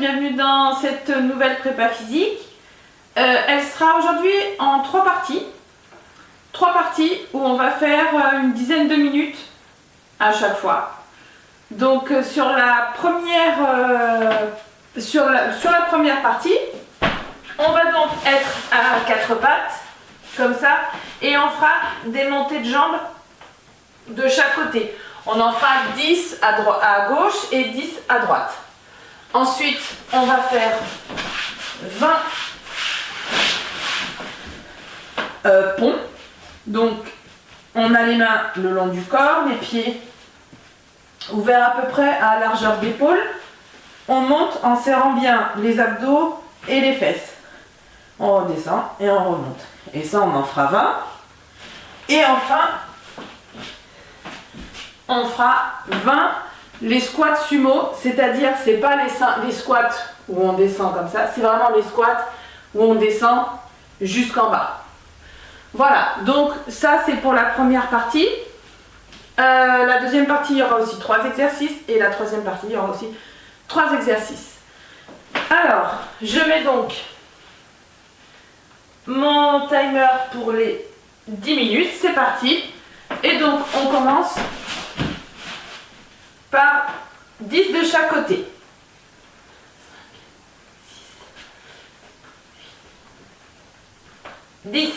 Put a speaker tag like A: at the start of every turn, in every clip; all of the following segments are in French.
A: bienvenue dans cette nouvelle prépa physique. Elle sera aujourd'hui en 3 parties. 3 parties où on va faire une dizaine de minutes à chaque fois. Donc sur la première partie, on va donc être à 4 pattes, comme ça, et on fera des montées de jambes de chaque côté. On en fera 10 à gauche et 10 à droite. Ensuite, on va faire 20 ponts. Donc, on a les mains le long du corps, les pieds ouverts à peu près à largeur d'épaule. On monte en serrant bien les abdos et les fesses. On redescend et on remonte. Et ça, on en fera 20. Et enfin, on fera 20 les squats sumo, c'est-à-dire c'est pas les squats où on descend comme ça, c'est vraiment les squats où on descend jusqu'en bas. Voilà, donc ça c'est pour la première partie. La deuxième partie, il y aura aussi 3 exercices et la troisième partie, il y aura aussi 3 exercices. Alors, je mets donc mon timer pour les 10 minutes, c'est parti. Et donc on commence par 10 de chaque côté. 10.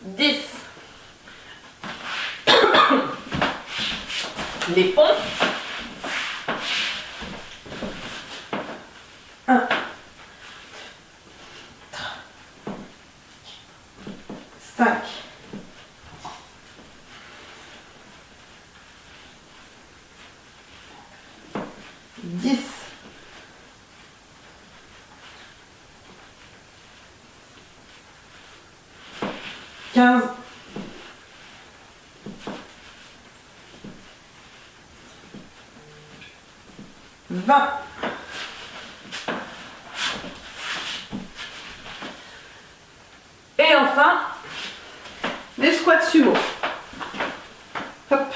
A: 10. Les ponts. 1. 5. 10. 15. 20. Et enfin, les squats sumo. Hop.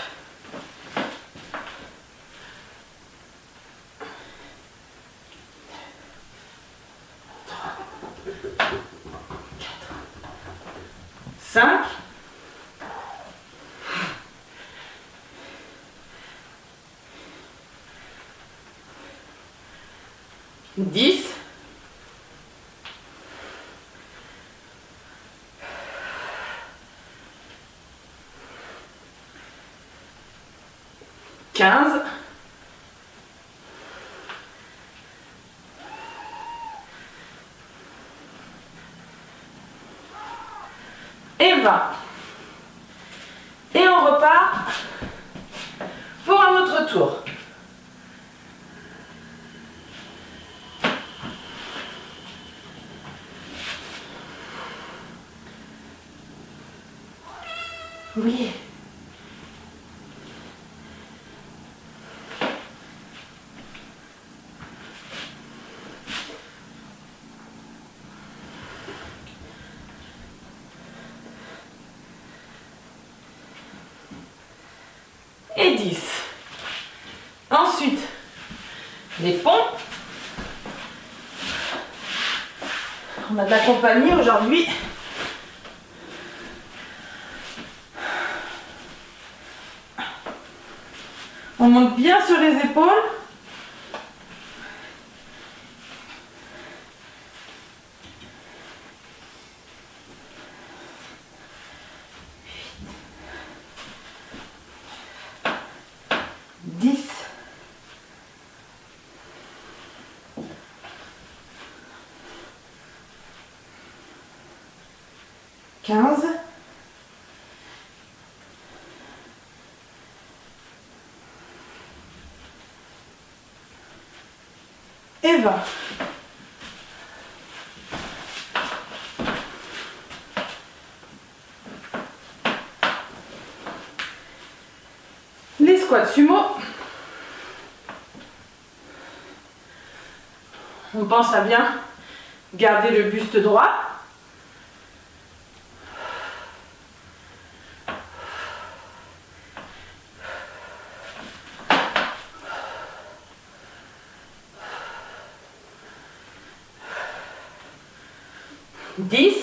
A: 5. 10. 15. 20. Et on repart pour un autre tour. Oui. Et 10. Ensuite, les ponts. On a de la compagnie aujourd'hui. On monte bien sur les épaules. Quinze. 20. Les squats sumo. On pense à bien garder le buste droit. 10.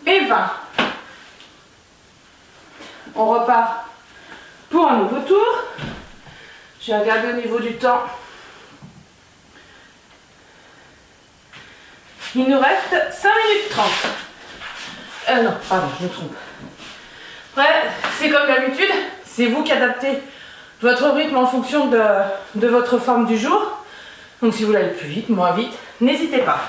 A: Et 20. On repart pour un nouveau tour. Je vais regarder au niveau du temps. Il nous reste 5 minutes 30. Non, pardon, je me trompe. Après, c'est comme d'habitude, c'est vous qui adaptez votre rythme en fonction de votre forme du jour. Donc si vous voulez aller plus vite, moins vite, n'hésitez pas.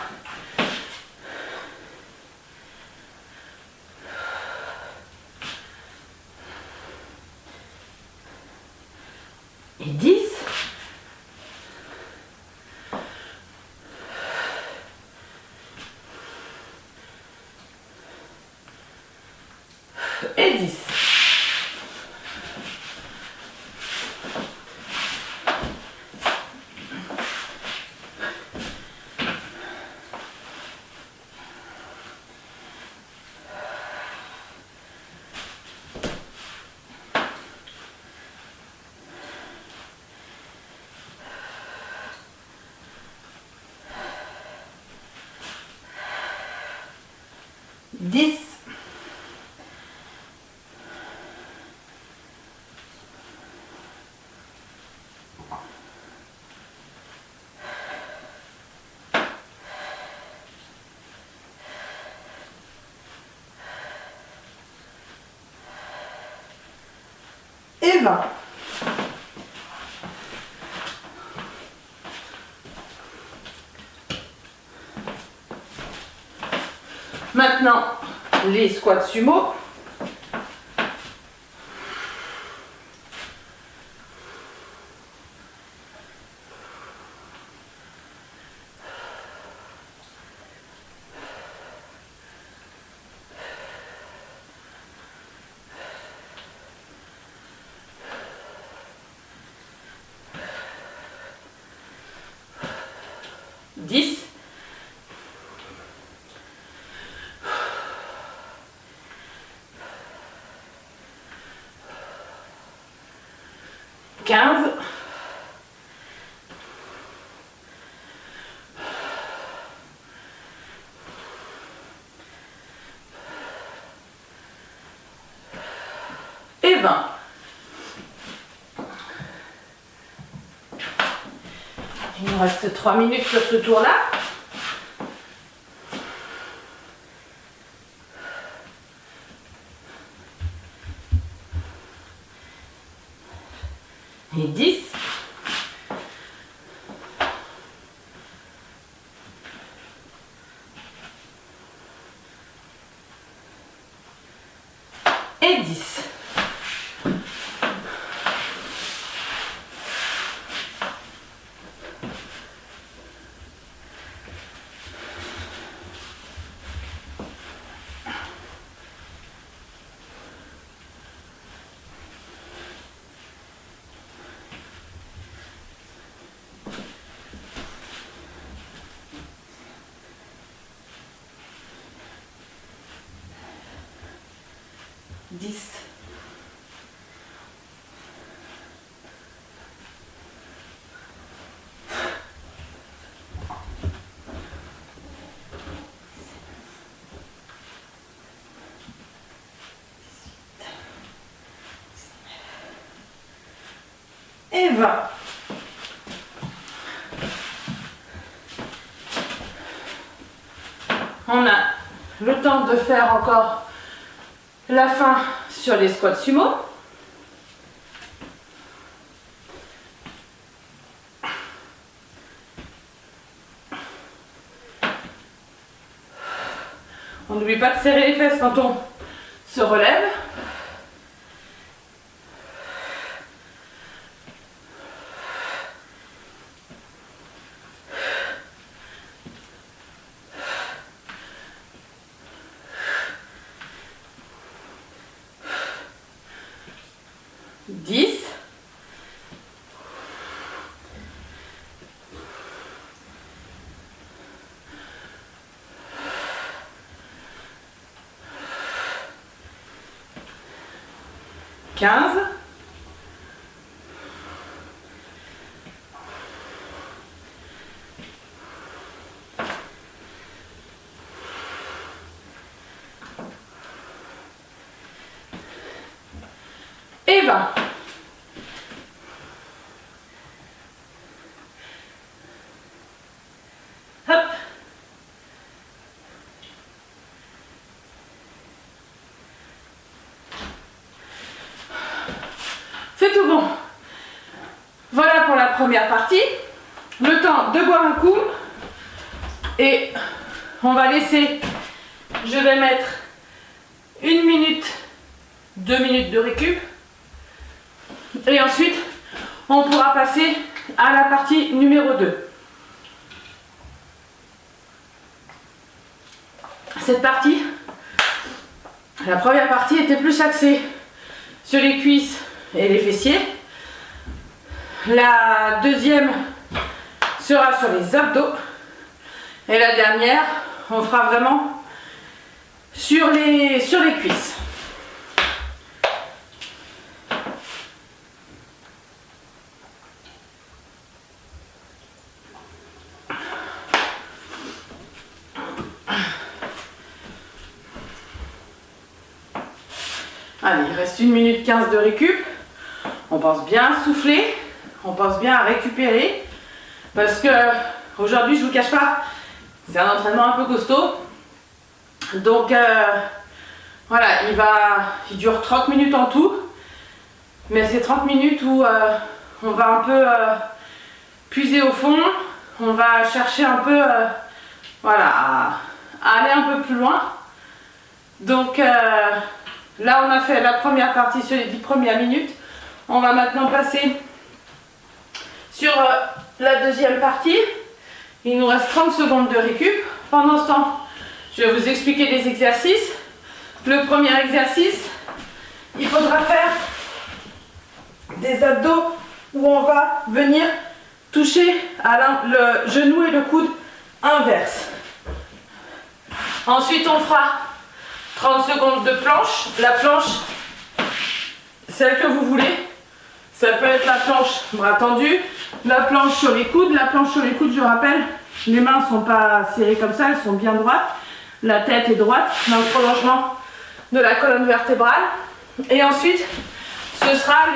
A: Et 10. Et 10. Et 20. Maintenant, les squats sumo. Dix. 15. 20. Il nous reste 3 minutes sur ce tour-là. Et 10. Et 10. Et 20. On a le temps de faire encore la fin sur les squats sumo. On n'oublie pas de serrer les fesses quand on se relève. 15. Et 20. Hop. C'est tout bon. Voilà pour la première partie. Le temps de boire un coup. Et on va laisser, je vais mettre 1 minute, 2 minutes de récup. Et ensuite, on pourra passer à la partie numéro 2. Cette partie, la première partie était plus axée sur les cuisses et les fessiers. La deuxième sera sur les abdos. Et la dernière, on fera vraiment sur les cuisses. Allez, il reste 1 minute 15 de récup. On pense bien à souffler, on pense bien à récupérer. Parce que aujourd'hui, je ne vous cache pas, c'est un entraînement un peu costaud. Donc voilà, il dure 30 minutes en tout. Mais c'est 30 minutes où on va un peu puiser au fond. On va chercher un peu voilà, à aller un peu plus loin. Donc là, on a fait la première partie sur les 10 premières minutes. On va maintenant passer sur la deuxième partie. Il nous reste 30 secondes de récup. Pendant ce temps, je vais vous expliquer les exercices. Le premier exercice, il faudra faire des abdos où on va venir toucher à le genou et le coude inverse. Ensuite, on fera 30 secondes de planche. La planche, celle que vous voulez. Ça peut être la planche bras tendus, la planche sur les coudes. La planche sur les coudes, je rappelle, les mains ne sont pas serrées comme ça, elles sont bien droites. La tête est droite, dans le prolongement de la colonne vertébrale. Et ensuite, ce sera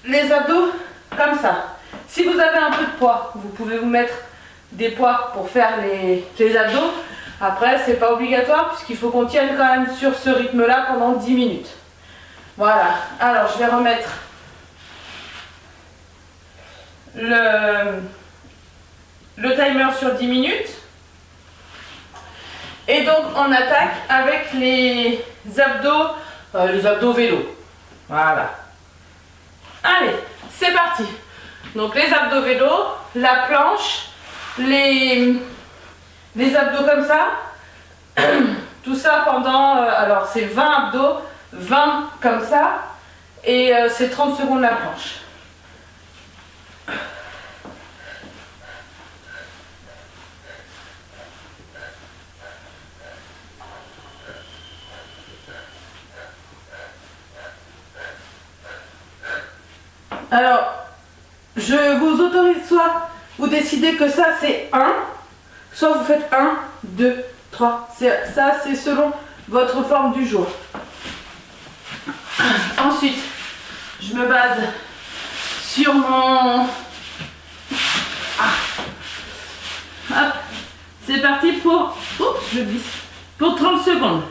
A: les abdos comme ça. Si vous avez un peu de poids, vous pouvez vous mettre des poids pour faire les abdos. Après, c'est pas obligatoire puisqu'il faut qu'on tienne quand même sur ce rythme-là pendant 10 minutes. Voilà. Alors, je vais remettre le timer sur 10 minutes. Et donc, on attaque avec les abdos vélo. Voilà. Allez, c'est parti. Donc, les abdos vélo, la planche, les abdos comme ça. Tout ça pendant, alors c'est 20 abdos, 20 comme ça. Et c'est 30 secondes la planche. Alors, je vous autorise soit vous décidez que ça c'est 1, soit vous faites 1, 2, 3. Ça c'est selon votre forme du jour. Ensuite, je me base sur mon... Hop, c'est parti pour... Oups, je glisse. Pour 30 secondes.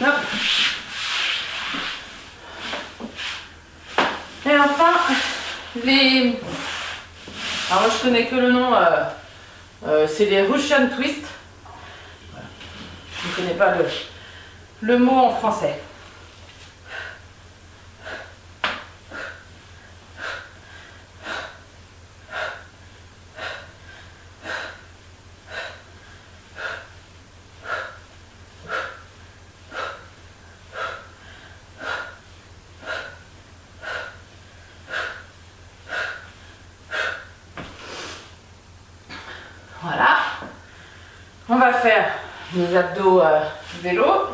A: Hop. Et enfin, alors moi je connais que le nom, c'est les Russian Twist. connais pas le mot en français. Voilà. On va faire les abdos vélo.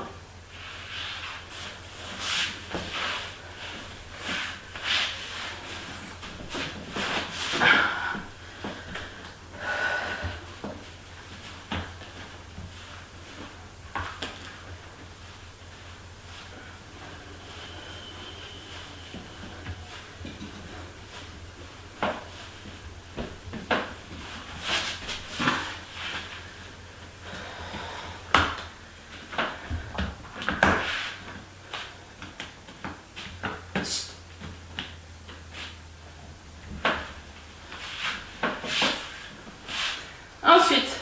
A: Ensuite,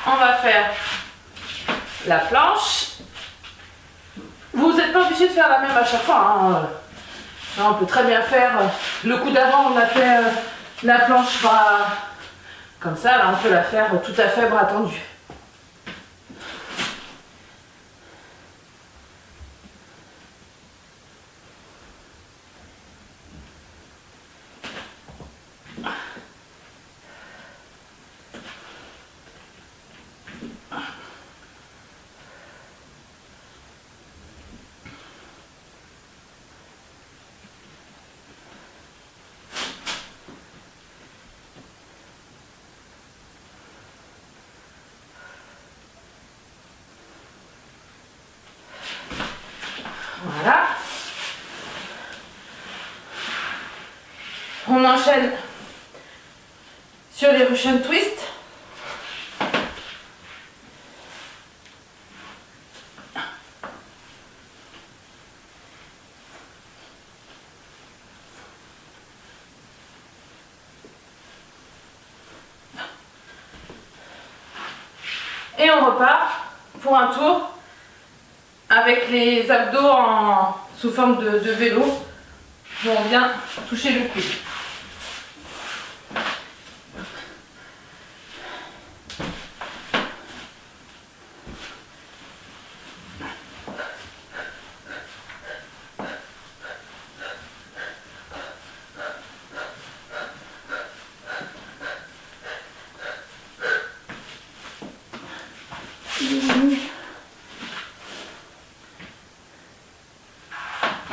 A: on va faire la planche. Vous n'êtes pas obligé de faire la même à chaque fois. Hein. Là, on peut très bien faire le coup d'avant, on a fait la planche bras comme ça. Là, on peut la faire tout à fait bras tendus. Voilà. On enchaîne sur les Russian Twist. Et on repart pour un tour avec les abdos sous forme de vélo, où on vient toucher le coude.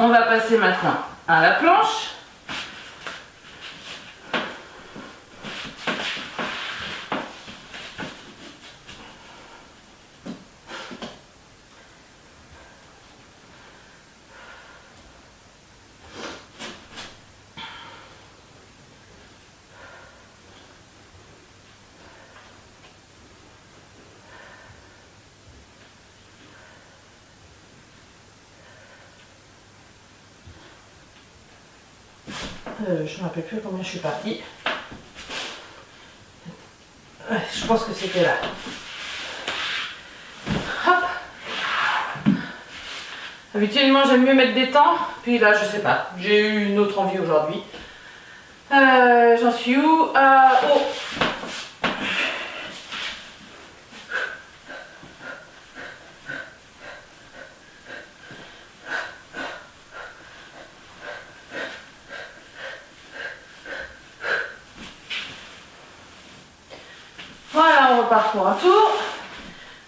A: On va passer maintenant à la planche. Je ne me rappelle plus à combien je suis partie. Je pense que c'était là. Hop. Habituellement, j'aime mieux mettre des temps. Puis là, je sais pas. J'ai eu une autre envie aujourd'hui. J'en suis où? Oh. Voilà, on repart pour un tour.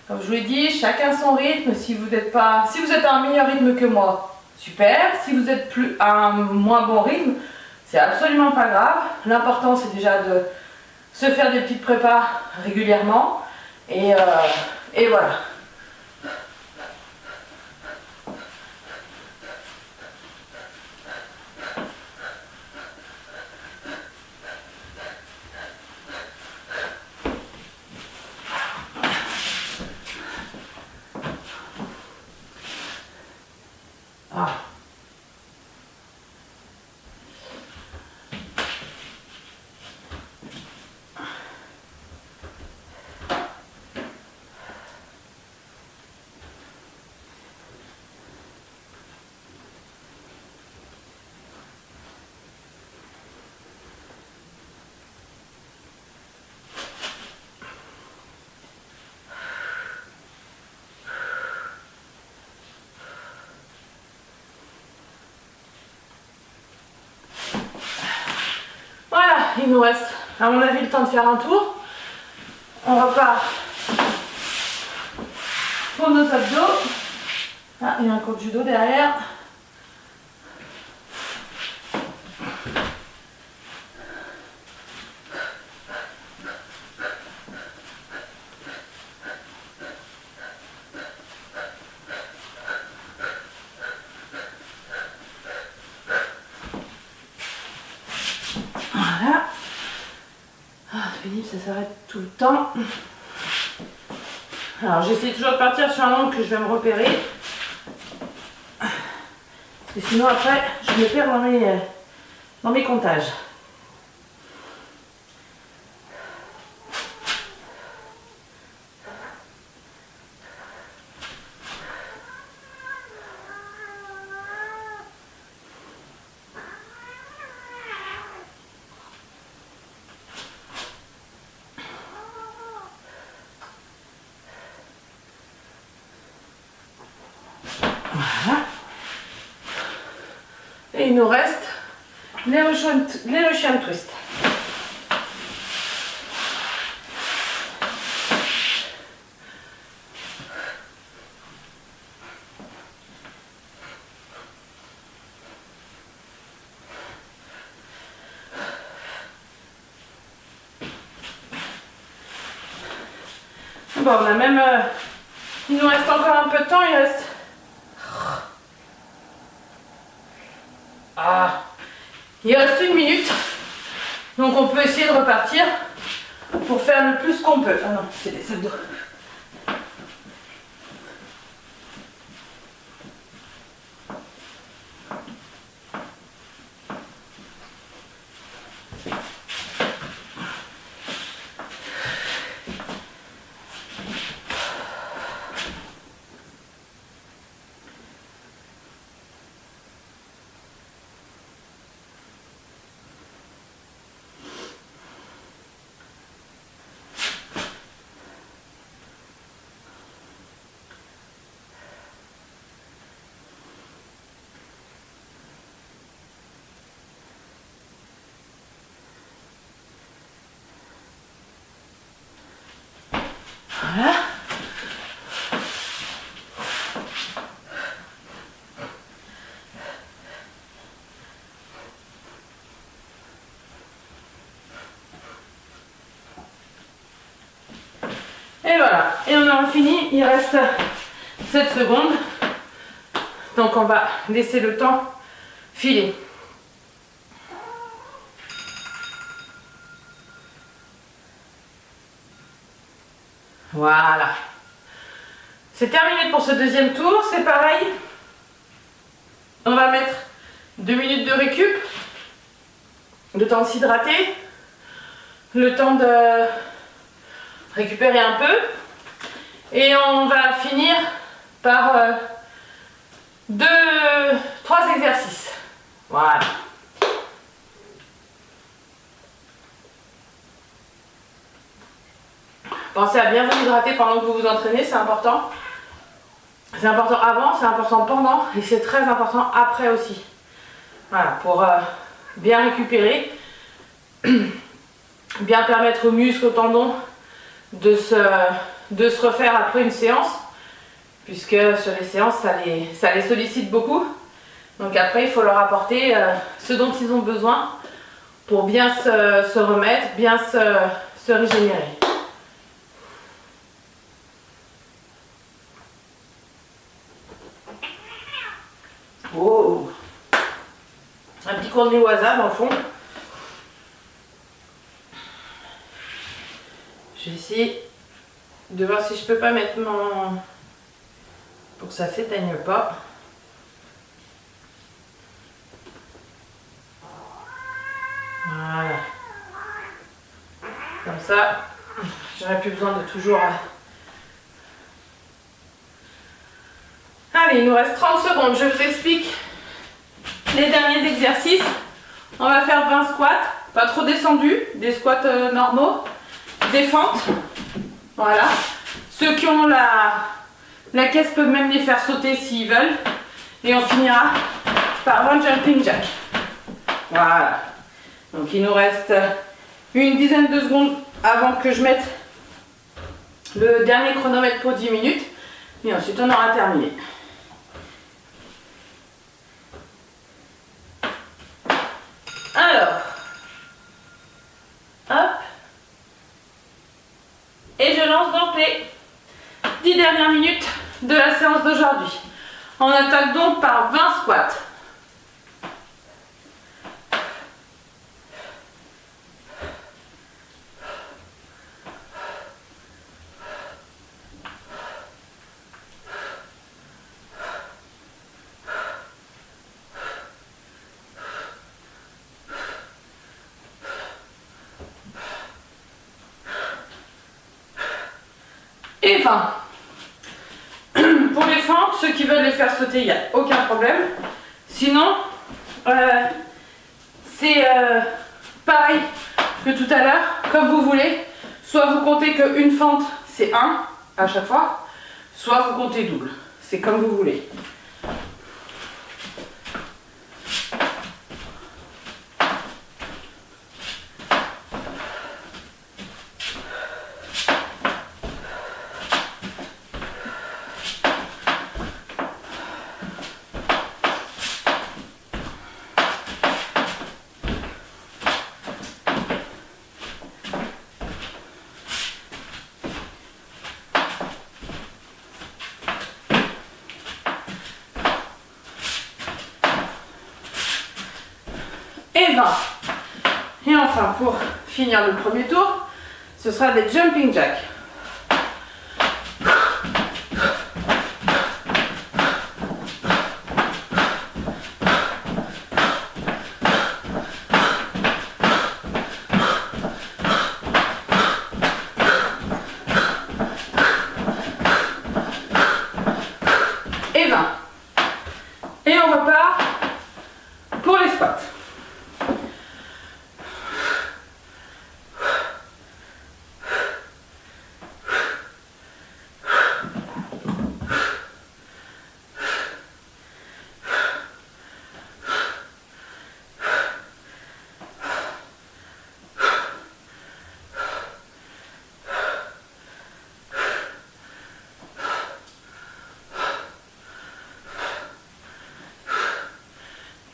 A: Comme je vous l'ai dit, chacun son rythme. Si vous êtes à un meilleur rythme que moi, super. Si vous êtes à un moins bon rythme, c'est absolument pas grave. L'important, c'est déjà de se faire des petites prépas régulièrement. Et voilà. Ah. il nous reste, à mon avis, le temps de faire un tour. On repart pour nos abdos. Ah, il y a un cours de judo derrière. Voilà. Ah, c'est pénible, ça s'arrête tout le temps. Alors j'essaie toujours de partir sur un angle que je vais me repérer. Et sinon après, je me perds dans mes comptages. Voilà. Et il nous reste les Russian twist. Bon, on a même... il nous reste encore un peu de temps, il reste... Ah, il reste 1 minute, donc on peut essayer de repartir pour faire le plus qu'on peut. Ah non, c'est des abdos. Voilà. Et voilà, et on a fini, il reste 7 secondes. Donc on va laisser le temps filer. Voilà. C'est terminé pour ce deuxième tour, c'est pareil. On va mettre 2 minutes de récup, le temps de s'hydrater, le temps de récupérer un peu. Et on va finir par 3 exercices. Voilà. Pensez à bien vous hydrater pendant que vous vous entraînez, c'est important. C'est important avant, c'est important pendant et c'est très important après aussi. Voilà, pour bien récupérer, bien permettre aux muscles, aux tendons de se refaire après une séance, puisque sur les séances, ça les sollicite beaucoup. Donc après, il faut leur apporter ce dont ils ont besoin pour bien se remettre, bien se régénérer. Oh, un petit cours de Newaza dans le fond. Je vais essayer de voir si je peux pas mettre mon... pour que ça s'éteigne pas. Voilà. Comme ça, j'aurais plus besoin de toujours... Allez, il nous reste 30 secondes. Je vous explique les derniers exercices. On va faire 20 squats, pas trop descendus, des squats normaux, des fentes. Voilà. Ceux qui ont la caisse peuvent même les faire sauter s'ils veulent. Et on finira par 20 jumping jack. Voilà. Donc il nous reste une dizaine de secondes avant que je mette le dernier chronomètre pour 10 minutes. Et ensuite, on aura terminé. Alors, hop. Et je lance donc les 10 dernières minutes de la séance d'aujourd'hui. On attaque donc par 20 squats. Et 20. Pour les fentes, ceux qui veulent les faire sauter, il n'y a aucun problème. Sinon, c'est pareil que tout à l'heure, comme vous voulez. Soit vous comptez qu'une fente, c'est 1 à chaque fois, soit vous comptez double. C'est comme vous voulez. Et 20. Et enfin, pour finir le premier tour, ce sera des jumping jacks. Et 20. Et on repart pour les squats.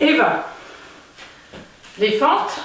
A: Et 20. Les fentes.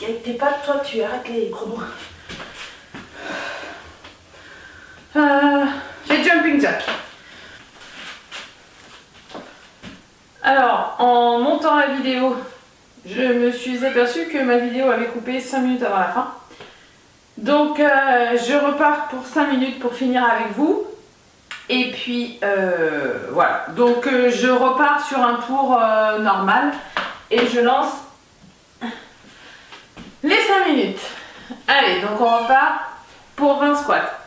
A: Avec tes pattes, toi, tu arrêtes les chronos. Les jumping jacks. Alors, en montant la vidéo, je me suis aperçue que ma vidéo avait coupé 5 minutes avant la fin. Donc, je repars pour 5 minutes pour finir avec vous. Et puis, voilà. Donc, je repars sur un tour normal et je lance les 5 minutes. Allez, donc on repart pour 20 squats.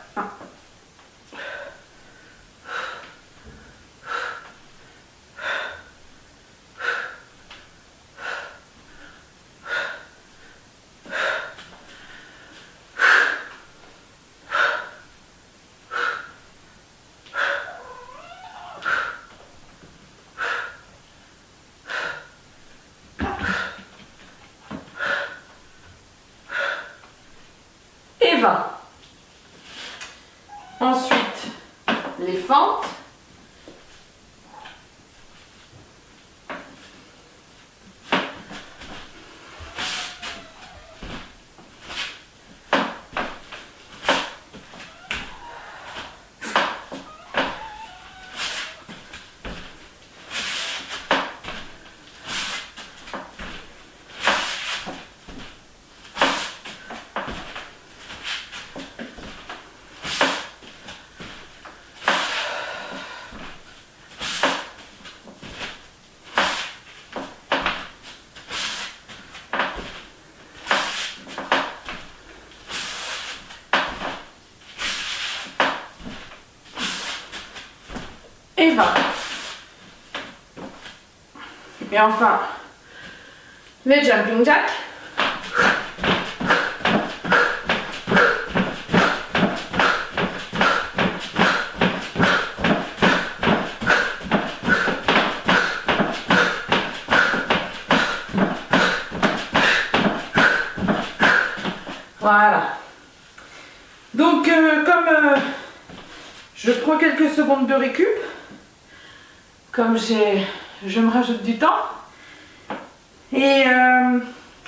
A: Et 20. Ensuite, les fentes. va. Et enfin, les jumping jacks. Voilà. Donc, comme je prends quelques secondes de récup, comme je me rajoute du temps, et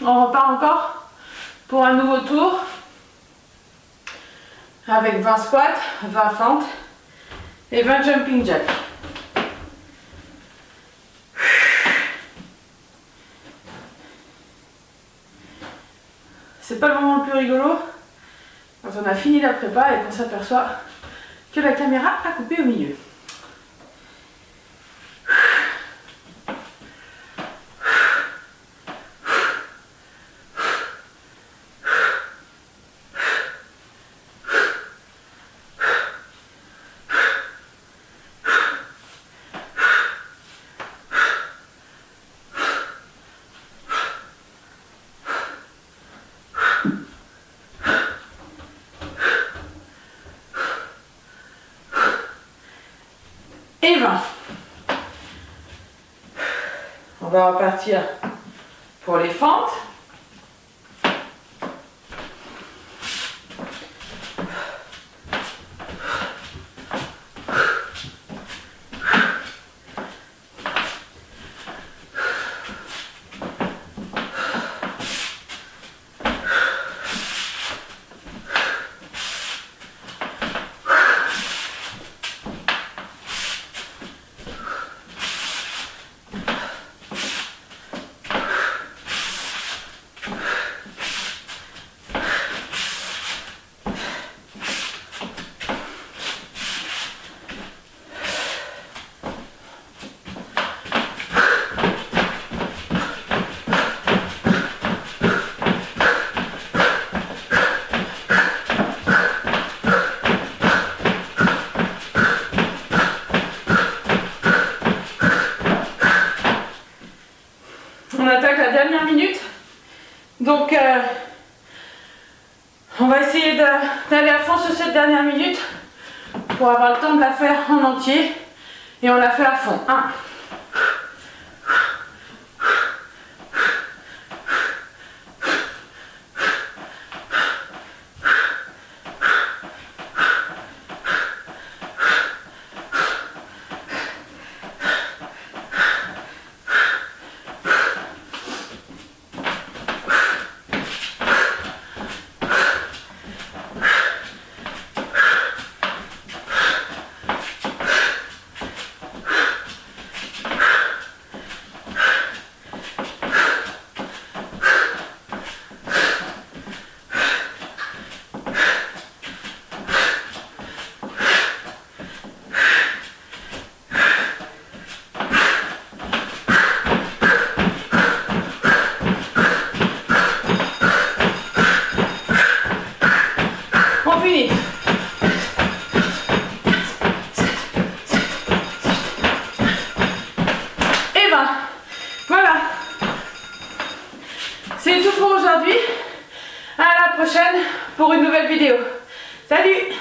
A: on repart encore pour un nouveau tour avec 20 squats, 20 fentes et 20 jumping jacks. C'est pas le moment le plus rigolo quand on a fini la prépa et qu'on s'aperçoit que la caméra a coupé au milieu. Et 20. On va repartir pour les fentes. On attaque la dernière minute, donc on va essayer d'aller à fond sur cette dernière minute pour avoir le temps de la faire en entier, et on la fait à fond. 1. On finit. Et 20. Voilà. C'est tout pour aujourd'hui. À la prochaine pour une nouvelle vidéo. Salut!